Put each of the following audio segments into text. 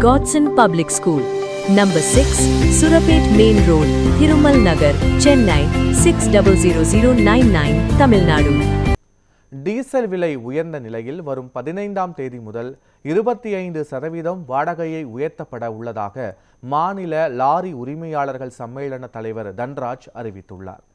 Godson Public School, Number 6, Surapet Main Road, Thirumal Nagar, Chennai 600099, Tamil Nadu. Diesel விலை உயர்ந்த நிலையில் வரும் 15ஆம் தேதி முதல் 25% வாடகையை உயர்த்தப்பட உள்ளதாக மாநில லாரி உரிமையாளர்கள் சம்மேளன தலைவர் தன்ராஜ் அறிவித்துள்ளார்.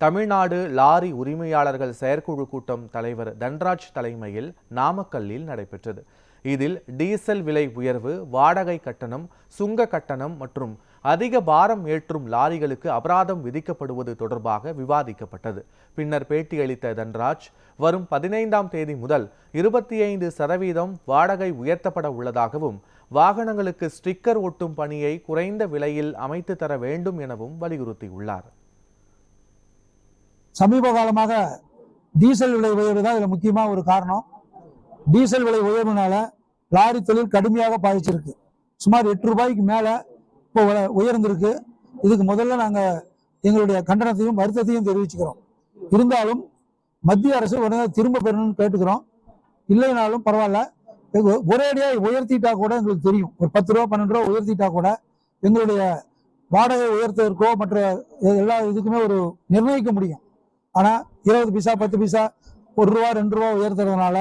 தமிழ்நாடு லாரி உரிமையாளர்கள் செயற்குழு கூட்டம் தலைவர் தன்ராஜ் தலைமையில் நாமக்கல்லில் நடைபெற்றது. இதில் டீசல் விலை உயர்வு, வாடகை கட்டணம், சுங்க கட்டணம் மற்றும் அதிக பாரம் ஏற்றும் லாரிகளுக்கு அபராதம் விதிக்கப்படுவது தொடர்பாக விவாதிக்கப்பட்டது. பின்னர் பேட்டியளித்த தன்ராஜ், வரும் 15ஆம் தேதி முதல் 25% வாடகை உயர்த்தப்பட உள்ளதாகவும், வாகனங்களுக்கு ஸ்டிக்கர் ஒட்டும் பணியை குறைந்த விலையில் அமைத்து தர வேண்டும் எனவும் வலியுறுத்தியுள்ளார். சமீப காலமாக டீசல் விலை உயர்வு தான் இதுல முக்கியமா ஒரு காரணம். டீசல் விலை உயர்வுனால லாரி தொழில் கடுமையாக பாதிச்சிருக்கு. சுமார் 8 ரூபாய்க்கு மேல இப்போ உயர்ந்திருக்கு. இதுக்கு முதல்ல நாங்க எங்களுடைய கண்டனத்தையும் வருத்தத்தையும் தெரிவிச்சுக்கிறோம். இருந்தாலும் மத்திய அரசு உடனே திரும்ப பெறணும்னு கேட்டுக்கிறோம். இல்லைனாலும் பரவாயில்ல, ஒரேடியா உயர்த்திட்டா கூட எங்களுக்கு தெரியும். ஒரு 10 ரூபா 12 ரூபா உயர்த்திட்டா கூட எங்களுடைய வாடகை உயர்த்ததற்கோ மற்ற எல்லா இதுக்குமே ஒரு நிர்ணயிக்க முடியும். ஆனா 20 பைசா 10 பைசா 1 ரூபா 2 ரூபா உயர்த்துறதுனால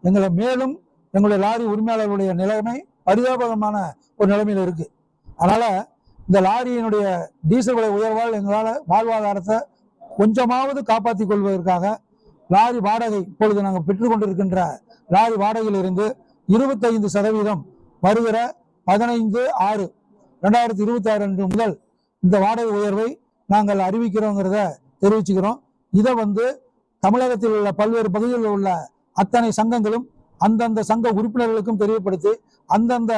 எங்களை மேலும் எங்களுடைய லாரி உரிமையாளர்களுடைய நிலைமை பரிதாபகரமான ஒரு நிலைமையில இருக்கு. அதனால இந்த லாரியினுடைய டீசல் விலை உயர்வால் எங்களால் வாழ்வாதாரத்தை கொஞ்சமாவது காப்பாற்றிக் கொள்வதற்காக லாரி வாடகை இப்பொழுது நாங்கள் பெற்றுக்கொண்டிருக்கின்ற லாரி வாடகையிலிருந்து 25% வருகிற 15/6/2026 அன்று முதல் இந்த வாடகை உயர்வை நாங்கள் அறிவிக்கிறோங்கிறத தெரிவிச்சுக்கிறோம். இதை தமிழகத்தில் உள்ள பல்வேறு பகுதிகளில் உள்ள அத்தனை சங்கங்களும் அந்தந்த சங்க உறுப்பினர்களுக்கும் தெரியப்படுத்தி அந்தந்த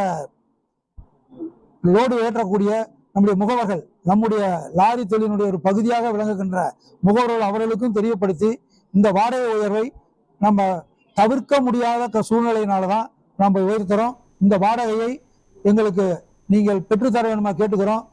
லோடு ஏற்றக்கூடிய நம்முடைய முகவர்கள், நம்முடைய லாரி தொழிலினுடைய ஒரு பகுதியாக விளங்குகின்ற முகவர்கள் அவர்களுக்கும் தெரியப்படுத்தி இந்த வாடகை உயர்வை நம்ம தவிர்க்க முடியாத சூழ்நிலையினாலதான் நம்ம உயர்த்துறோம். இந்த வாடகையை எங்களுக்கு நீங்கள் பெற்றுத்தர வேணுமா கேட்டுக்கிறோம்.